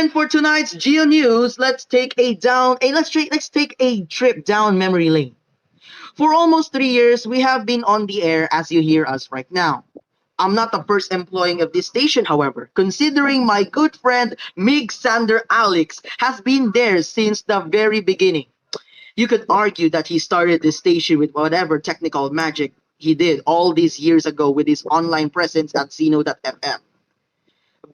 And for tonight's Geo News, let's take a trip down memory lane. For almost 3 years, we have been on the air as you hear us right now. I'm not the first employee of this station, however, considering my good friend Mig Sander Alex has been there since the very beginning. You could argue that he started this station with whatever technical magic he did all these years ago with his online presence at Zeno.fm.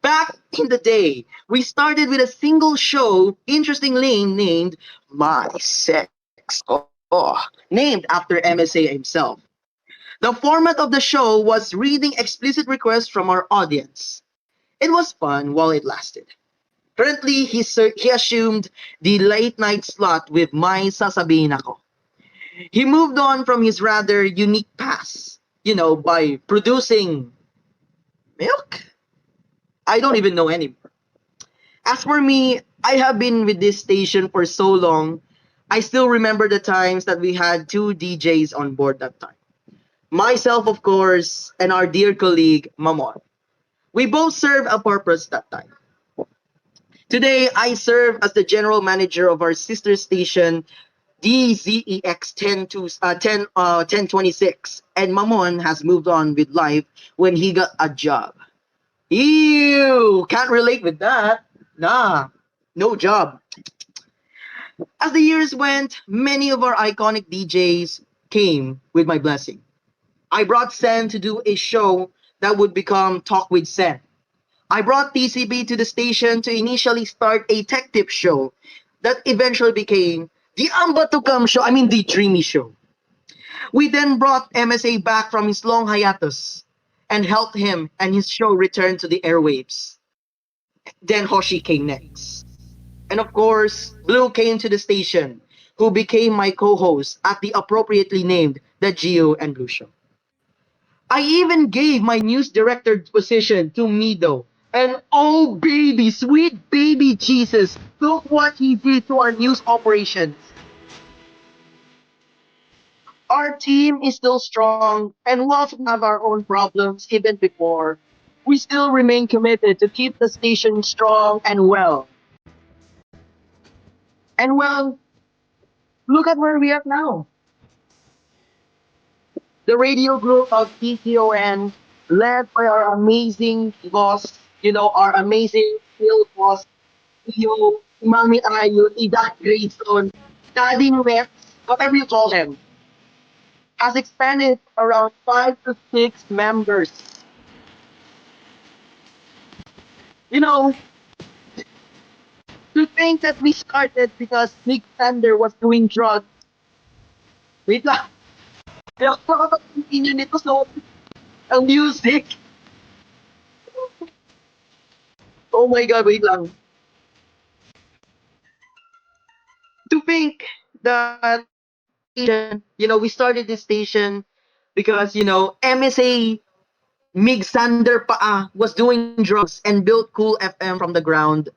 Back in the day, we started with a single show, interestingly named My Sex. Named after MSA himself. The format of the show was reading explicit requests from our audience. It was fun while it lasted. Currently, he assumed the late night slot with My Sasabihin Ako. He moved on from his rather unique past, by producing milk? I don't even know anymore. As for me, I have been with this station for so long, I still remember the times that we had two DJs on board that time. Myself, of course, and our dear colleague, Mamon. We both serve a purpose that time. Today, I serve as the general manager of our sister station, DZEX 1026, and Mamon has moved on with life when he got a job. Ew, can't relate with that. Nah, no job. As the years went, many of our iconic DJs came with my blessing. I brought Sen to do a show that would become Talk with Sen. I brought TCB to the station to initially start a tech tip show that eventually became the Amba to Come show, the Dreamy show. We then brought MSA back from his long hiatus and helped him and his show return to the airwaves. Then Hoshi came next. And of course, Blue came to the station, who became my co-host at the appropriately named The Geo and Blue Show. I even gave my news director position to Mido. And oh baby, sweet baby Jesus, look what he did to our news operations. Our team is still strong, and whilst we have our own problems even before, we still remain committed to keep the station strong and well. And well, look at where we are now. The radio group of TCON, led by our amazing boss, our amazing field boss, yung Mami Ayo, Ida Grayson, Daddy Rex, whatever you call him, has expanded around 5 to 6 members. You know, to think that we started because Nick Sander was doing drugs. Wait lang. Kaya ako nakapag-continue nito so ang music. Oh my God, wait lang. To think that station, we started this station because, MSA Mig Sander Paa was doing drugs and built Cool FM from the ground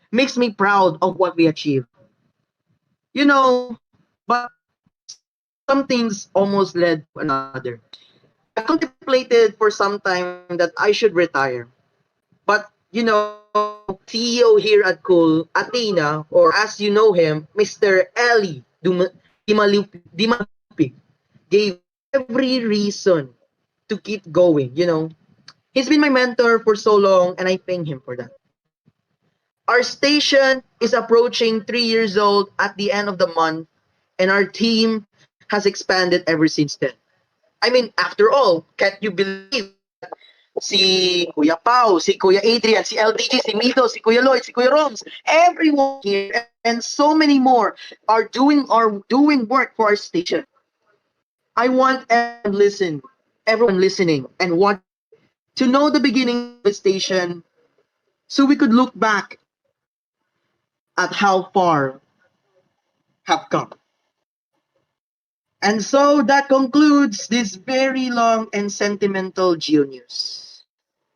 makes me proud of what we achieved. But some things almost led to another. I contemplated for some time that I should retire. But, CEO here at Cool, Athena, or as you know him, Mr. Eli Dimalupi, gave every reason to keep going. He's been my mentor for so long, and I thank him for that. Our station is approaching 3 years old at the end of the month, and our team has expanded ever since then. After all, can't you believe si Kuya Pau, si Kuya Adrian, si LDG, si Mito, si Kuya Lloyd, si Kuya Roms, everyone here and so many more are doing work for our station. I want everyone listening and want to know the beginning of the station so we could look back at how far have come. And so that concludes this very long and sentimental Geo News.